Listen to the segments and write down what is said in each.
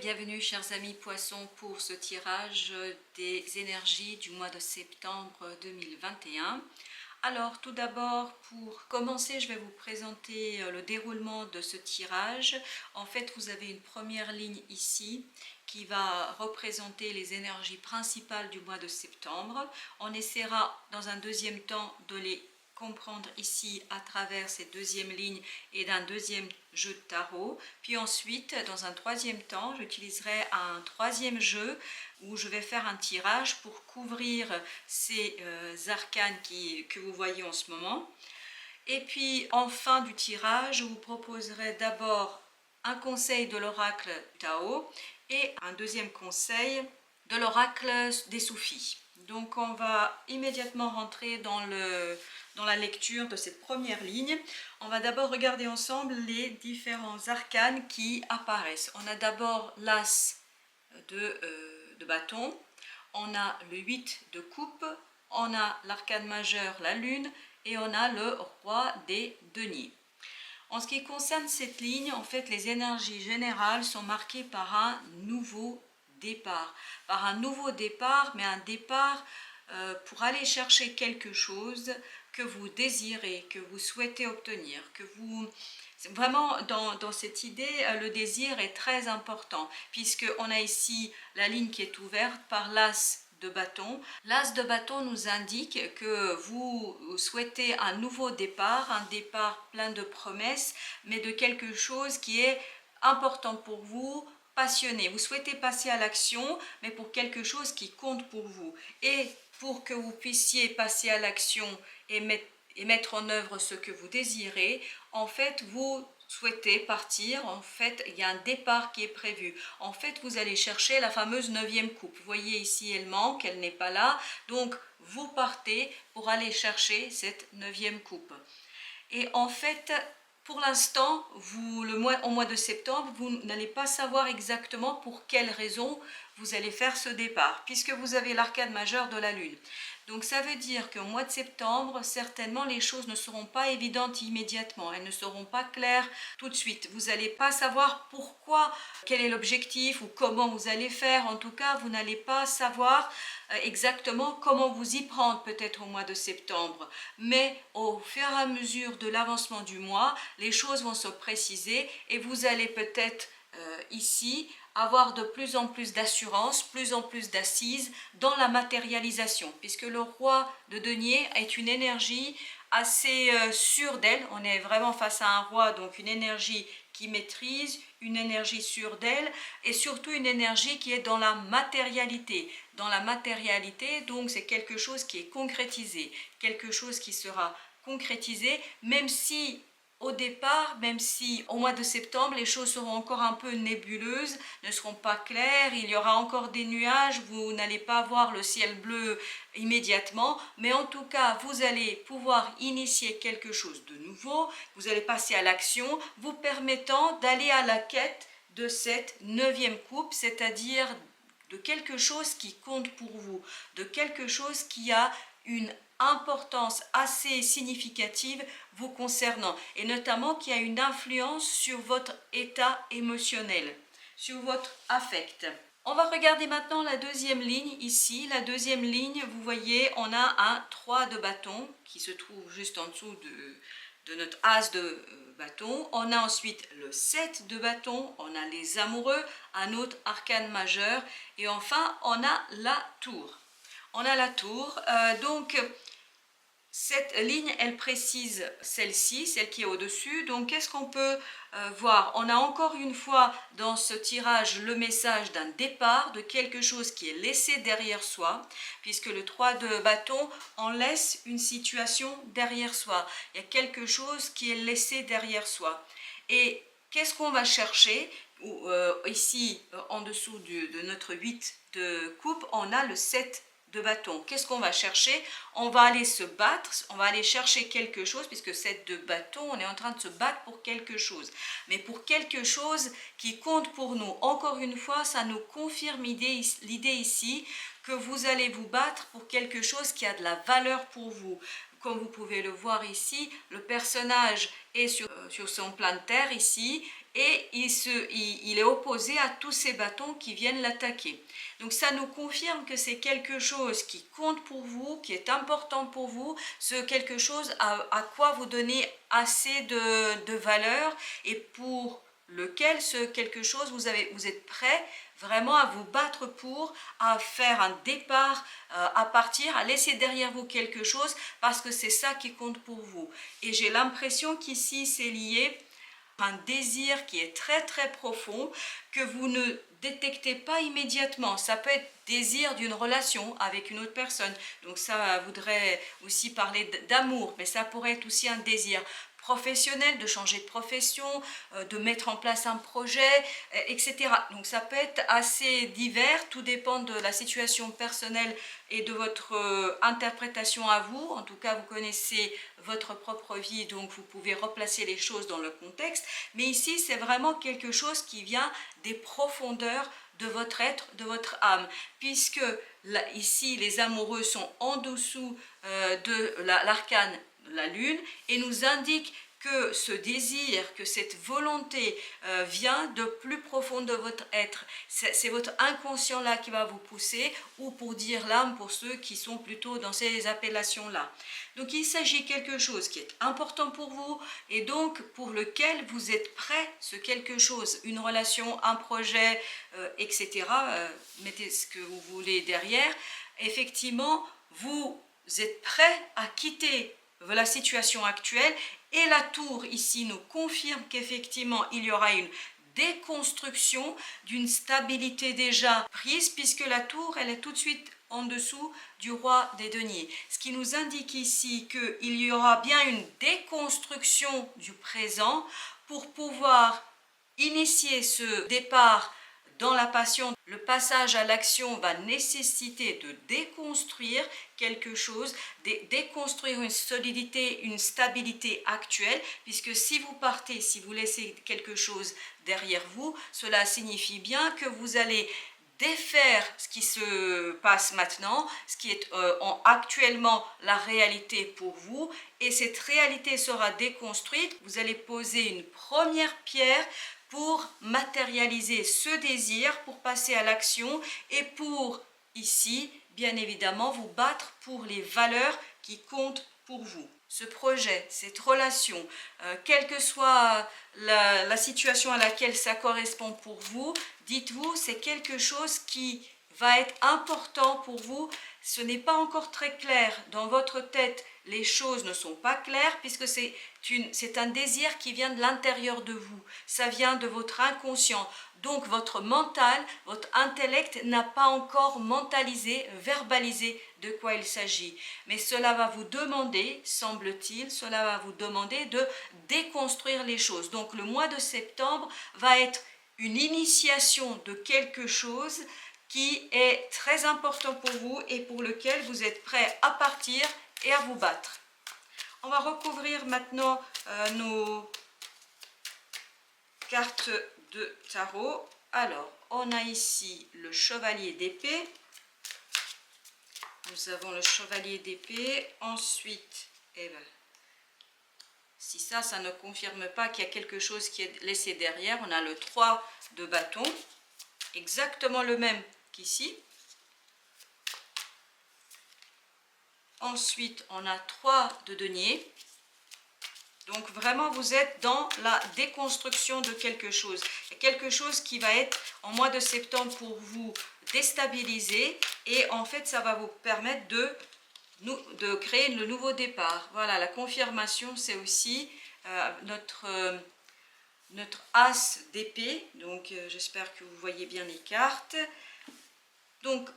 bienvenue chers amis poissons pour ce tirage des énergies du mois de septembre 2021. Alors tout d'abord, pour commencer, je vais vous présenter le déroulement de ce tirage. En fait, vous avez une première ligne ici qui va représenter les énergies principales du mois de septembre. On essaiera dans un deuxième temps de les comprendre ici à travers cette deuxième ligne et d'un deuxième jeu de tarot. Puis ensuite, dans un troisième temps, j'utiliserai un troisième jeu où je vais faire un tirage pour couvrir ces arcanes que vous voyez en ce moment. Et puis en fin du tirage, je vous proposerai d'abord un conseil de l'oracle Tao et un deuxième conseil de l'oracle des Soufis. Donc on va immédiatement rentrer dans la lecture de cette première ligne. On va d'abord regarder ensemble les différents arcanes qui apparaissent. On a d'abord l'as de bâton, on a le 8 de coupe, on a l'arcane majeur, la lune, et on a le roi des deniers. En ce qui concerne cette ligne, en fait, les énergies générales sont marquées par un nouveau départ. Par un nouveau départ, mais un départ pour aller chercher quelque chose que vous désirez, que vous souhaitez obtenir, que vous... Vraiment, dans cette idée, le désir est très important, puisqu'on a ici la ligne qui est ouverte par l'as de bâton. L'as de bâton nous indique que vous souhaitez un nouveau départ, un départ plein de promesses, mais de quelque chose qui est important pour vous, passionné. Vous souhaitez passer à l'action, mais pour quelque chose qui compte pour vous. Et pour que vous puissiez passer à l'action et mettre en œuvre ce que vous désirez, en fait, vous souhaitez partir, en fait, il y a un départ qui est prévu. En fait, vous allez chercher la fameuse 9e coupe. Vous voyez ici, elle manque, elle n'est pas là. Donc, vous partez pour aller chercher cette 9e coupe. Et en fait, pour l'instant, au mois de septembre, vous n'allez pas savoir exactement pour quelle raison vous allez faire ce départ, puisque vous avez l'arcane majeure de la lune. Donc ça veut dire qu'au mois de septembre, certainement les choses ne seront pas évidentes immédiatement, elles ne seront pas claires tout de suite. Vous n'allez pas savoir pourquoi, quel est l'objectif ou comment vous allez faire. En tout cas, vous n'allez pas savoir exactement comment vous y prendre peut-être au mois de septembre. Mais au fur et à mesure de l'avancement du mois, les choses vont se préciser et vous allez peut-être ici avoir de plus en plus d'assurance, plus en plus d'assises dans la matérialisation, puisque le roi de denier est une énergie assez sûre d'elle. On est vraiment face à un roi, donc une énergie qui maîtrise, une énergie sûre d'elle et surtout une énergie qui est dans la matérialité. Dans la matérialité, donc c'est quelque chose qui est concrétisé, quelque chose qui sera concrétisé, même si au départ, même si au mois de septembre, les choses seront encore un peu nébuleuses, ne seront pas claires, il y aura encore des nuages, vous n'allez pas voir le ciel bleu immédiatement, mais en tout cas, vous allez pouvoir initier quelque chose de nouveau, vous allez passer à l'action, vous permettant d'aller à la quête de cette 9e coupe, c'est-à-dire de quelque chose qui compte pour vous, de quelque chose qui a une importance assez significative vous concernant et notamment qui a une influence sur votre état émotionnel, sur votre affect. On va regarder maintenant la deuxième ligne ici. La deuxième ligne, vous voyez, on a un 3 de bâton qui se trouve juste en dessous de notre as de bâton. On a ensuite le 7 de bâton, on a les amoureux, un autre arcane majeur et enfin on a la tour. On a la tour, donc cette ligne, elle précise celle-ci, celle qui est au-dessus. Donc, qu'est-ce qu'on peut voir? On a encore une fois dans ce tirage le message d'un départ, de quelque chose qui est laissé derrière soi, puisque le 3 de bâton, on laisse une situation derrière soi. Il y a quelque chose qui est laissé derrière soi. Et qu'est-ce qu'on va chercher? Ici, en dessous de notre 8 de coupe, on a le 7 de bâton. Qu'est-ce qu'on va chercher? On va aller se battre, on va aller chercher quelque chose, puisque 7 de bâton, on est en train de se battre pour quelque chose. Mais pour quelque chose qui compte pour nous. Encore une fois, ça nous confirme l'idée ici que vous allez vous battre pour quelque chose qui a de la valeur pour vous. Comme vous pouvez le voir ici, le personnage est sur son plan de terre ici, et il est opposé à tous ces bâtons qui viennent l'attaquer. Donc ça nous confirme que c'est quelque chose qui compte pour vous, qui est important pour vous, ce quelque chose à quoi vous donnez assez de valeur et pour lequel ce quelque chose vous êtes prêt vraiment à vous battre pour, à faire un départ, à partir, à laisser derrière vous quelque chose parce que c'est ça qui compte pour vous. Et j'ai l'impression qu'ici c'est lié à un désir qui est très très profond que vous ne détectez pas immédiatement. Ça peut être désir d'une relation avec une autre personne, donc ça voudrait aussi parler d'amour, mais ça pourrait être aussi un désir professionnel, de changer de profession, de mettre en place un projet, etc. Donc ça peut être assez divers, tout dépend de la situation personnelle et de votre interprétation à vous. En tout cas, vous connaissez votre propre vie, donc vous pouvez replacer les choses dans le contexte. Mais ici, c'est vraiment quelque chose qui vient des profondeurs de votre être, de votre âme, puisque là, ici, les amoureux sont en dessous de l'arcane la lune et nous indique que ce désir, que cette volonté vient de plus profond de votre être. C'est votre inconscient là qui va vous pousser, ou pour dire l'âme pour ceux qui sont plutôt dans ces appellations là. Donc il s'agit de quelque chose qui est important pour vous et donc pour lequel vous êtes prêt, ce quelque chose, une relation, un projet, etc. Mettez ce que vous voulez derrière. Effectivement, vous êtes prêt à quitter la situation actuelle et la tour ici nous confirme qu'effectivement il y aura une déconstruction d'une stabilité déjà prise puisque la tour elle est tout de suite en dessous du roi des deniers. Ce qui nous indique ici qu'il y aura bien une déconstruction du présent pour pouvoir initier ce départ dans la passion. Le passage à l'action va nécessiter de déconstruire quelque chose, déconstruire une solidité, une stabilité actuelle, puisque si vous partez, si vous laissez quelque chose derrière vous, cela signifie bien que vous allez défaire ce qui se passe maintenant, ce qui est actuellement la réalité pour vous, et cette réalité sera déconstruite. Vous allez poser une première pierre pour matérialiser ce désir, pour passer à l'action et pour, ici, bien évidemment, vous battre pour les valeurs qui comptent pour vous. Ce projet, cette relation, quelle que soit la situation à laquelle ça correspond pour vous, dites-vous, c'est quelque chose qui va être important pour vous. Ce n'est pas encore très clair dans votre tête, les choses ne sont pas claires puisque c'est un désir qui vient de l'intérieur de vous, ça vient de votre inconscient. Donc votre mental, votre intellect n'a pas encore mentalisé, verbalisé de quoi il s'agit. Mais cela va vous demander, semble-t-il, cela va vous demander de déconstruire les choses. Donc le mois de septembre va être une initiation de quelque chose qui est très important pour vous et pour lequel vous êtes prêt à partir et à vous battre. On va recouvrir maintenant nos cartes de tarot. Alors, on a ici le chevalier d'épée. Nous avons le chevalier d'épée. Ensuite, eh ben, si ça ne confirme pas qu'il y a quelque chose qui est laissé derrière, on a le 3 de bâton, exactement le même qu'ici. Ensuite, on a 3 de denier. Donc vraiment, vous êtes dans la déconstruction de quelque chose. Il y a quelque chose qui va être en mois de septembre pour vous déstabiliser. Et en fait, ça va vous permettre de créer le nouveau départ. Voilà, la confirmation, c'est aussi notre as d'épée. Donc, j'espère que vous voyez bien les cartes. Donc,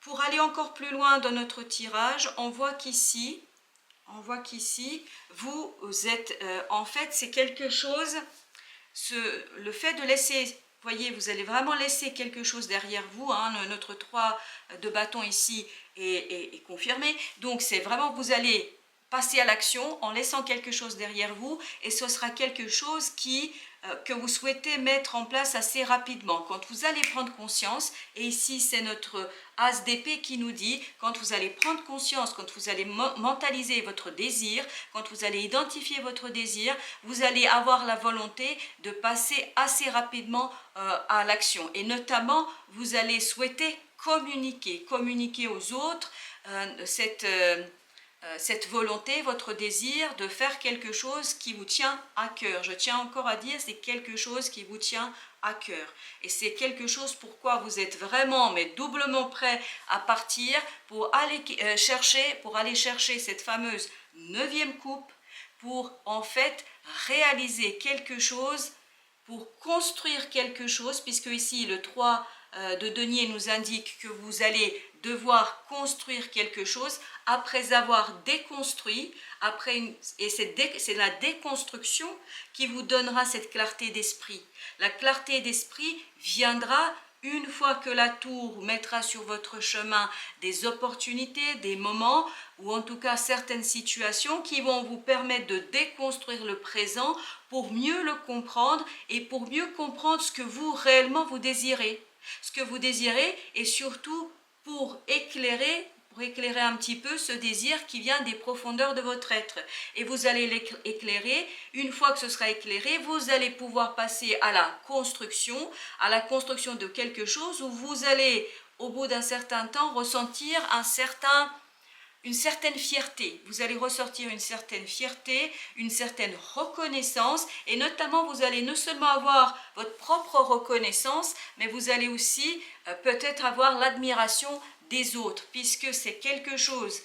pour aller encore plus loin dans notre tirage, on voit qu'ici, vous êtes, en fait, c'est quelque chose, le fait de laisser, vous voyez, vous allez vraiment laisser quelque chose derrière vous, hein, notre 3 de bâton ici est confirmé, donc c'est vraiment, vous allez passer à l'action en laissant quelque chose derrière vous, et ce sera quelque chose que vous souhaitez mettre en place assez rapidement. Quand vous allez prendre conscience, et ici c'est notre as d'épée qui nous dit, quand vous allez prendre conscience, quand vous allez mentaliser votre désir, quand vous allez identifier votre désir, vous allez avoir la volonté de passer assez rapidement à l'action. Et notamment, vous allez souhaiter communiquer aux autres cette volonté, votre désir de faire quelque chose qui vous tient à cœur. Je tiens encore à dire, c'est quelque chose qui vous tient à cœur. Et c'est quelque chose pourquoi vous êtes vraiment, mais doublement prêt à partir pour aller chercher cette fameuse 9e coupe, pour en fait réaliser quelque chose, pour construire quelque chose, puisque ici le 3 de denier nous indique que vous allez devoir construire quelque chose après avoir déconstruit, et c'est la déconstruction qui vous donnera cette clarté d'esprit. La clarté d'esprit viendra une fois que la tour mettra sur votre chemin des opportunités, des moments, ou en tout cas certaines situations qui vont vous permettre de déconstruire le présent pour mieux le comprendre et pour mieux comprendre ce que vous réellement vous désirez. Ce que vous désirez, et surtout pour éclairer un petit peu ce désir qui vient des profondeurs de votre être. Et vous allez l'éclairer. Une fois que ce sera éclairé, vous allez pouvoir passer à la construction de quelque chose où vous allez, au bout d'un certain temps, ressentir une certaine fierté. Vous allez ressortir une certaine fierté, une certaine reconnaissance, et notamment vous allez non seulement avoir votre propre reconnaissance, mais vous allez aussi peut-être avoir l'admiration des autres, puisque c'est quelque chose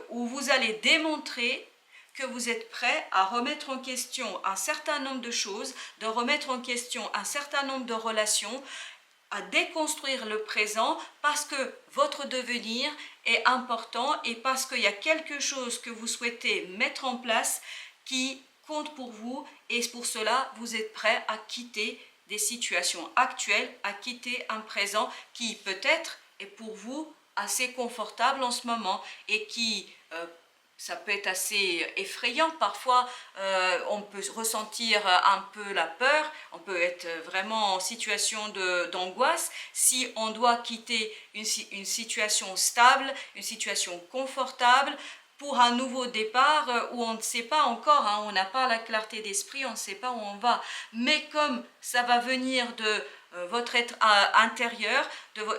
où vous allez démontrer que vous êtes prêt à remettre en question un certain nombre de choses, de remettre en question un certain nombre de relations, à déconstruire le présent, parce que votre devenir est important et parce qu'il y a quelque chose que vous souhaitez mettre en place qui compte pour vous, et pour cela vous êtes prêt à quitter des situations actuelles, à quitter un présent qui peut-être est pour vous assez confortable en ce moment et qui ça peut être assez effrayant. Parfois, on peut ressentir un peu la peur, on peut être vraiment en situation d'angoisse si on doit quitter une situation stable, une situation confortable pour un nouveau départ où on ne sait pas encore, hein, on n'a pas la clarté d'esprit, on ne sait pas où on va. Mais comme ça va venir de votre être intérieur,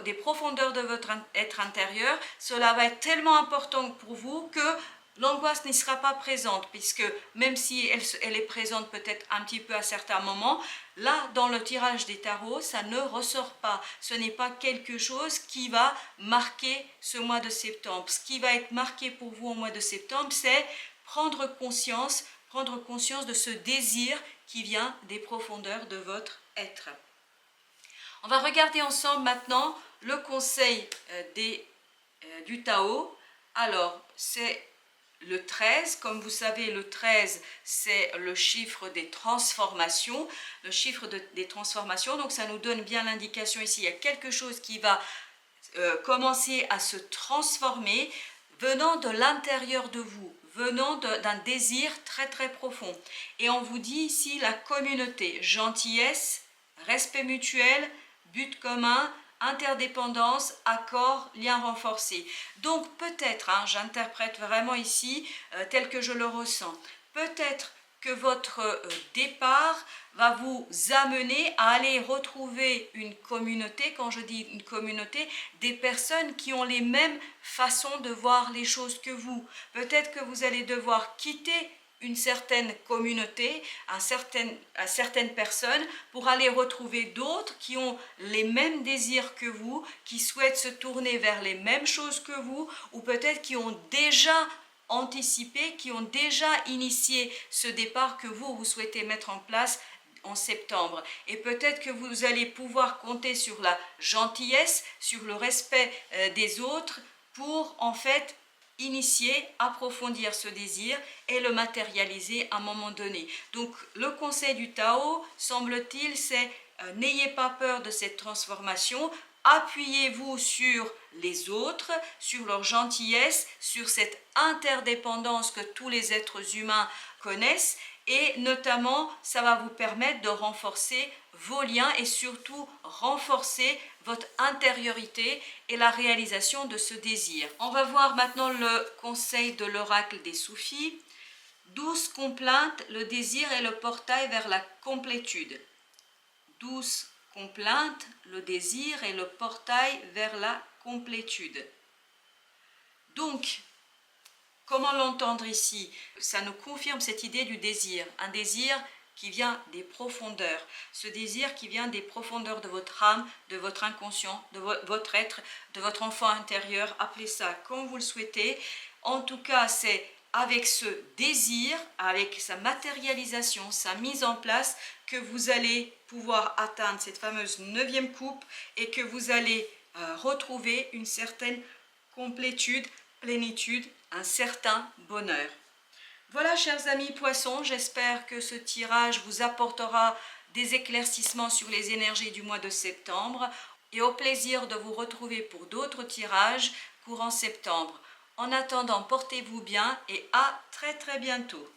des profondeurs de votre être intérieur, cela va être tellement important pour vous que l'angoisse n'y sera pas présente, puisque même si elle est présente peut-être un petit peu à certains moments, là dans le tirage des tarots, ça ne ressort pas. Ce n'est pas quelque chose qui va marquer ce mois de septembre. Ce qui va être marqué pour vous au mois de septembre, c'est prendre conscience de ce désir qui vient des profondeurs de votre être. On va regarder ensemble maintenant le conseil du Tao. Alors, c'est le 13, comme vous savez, le 13, c'est le chiffre des transformations, des transformations, donc ça nous donne bien l'indication ici, il y a quelque chose qui va commencer à se transformer, venant de l'intérieur de vous, venant d'un désir très très profond. Et on vous dit ici la communauté, gentillesse, respect mutuel, but commun, interdépendance, accord, lien renforcé. Donc peut-être, hein, j'interprète vraiment ici tel que je le ressens, peut-être que votre départ va vous amener à aller retrouver une communauté. Quand je dis une communauté, des personnes qui ont les mêmes façons de voir les choses que vous. Peut-être que vous allez devoir quitter une certaine communauté, à certaines personnes, pour aller retrouver d'autres qui ont les mêmes désirs que vous, qui souhaitent se tourner vers les mêmes choses que vous, ou peut-être qui ont déjà anticipé, qui ont déjà initié ce départ que vous souhaitez mettre en place en septembre. Et peut-être que vous allez pouvoir compter sur la gentillesse, sur le respect des autres pour en fait initier, approfondir ce désir et le matérialiser à un moment donné. Donc le conseil du Tao, semble-t-il, c'est n'ayez pas peur de cette transformation, appuyez-vous sur les autres, sur leur gentillesse, sur cette interdépendance que tous les êtres humains connaissent, et notamment ça va vous permettre de renforcer vos liens et surtout renforcer votre intériorité et la réalisation de ce désir. On va voir maintenant le conseil de l'oracle des soufis. 12 complaintes, le désir est le portail vers la complétude. 12 complaintes, le désir est le portail vers la complétude. Donc, comment l'entendre ici? Ça nous confirme cette idée du désir, un désir qui vient des profondeurs, ce désir qui vient des profondeurs de votre âme, de votre inconscient, de votre être, de votre enfant intérieur, appelez ça comme vous le souhaitez. En tout cas, c'est avec ce désir, avec sa matérialisation, sa mise en place, que vous allez pouvoir atteindre cette fameuse 9e coupe et que vous allez retrouver une certaine complétude, plénitude, un certain bonheur. Voilà, chers amis poissons, j'espère que ce tirage vous apportera des éclaircissements sur les énergies du mois de septembre et au plaisir de vous retrouver pour d'autres tirages courant septembre. En attendant, portez-vous bien et à très bientôt.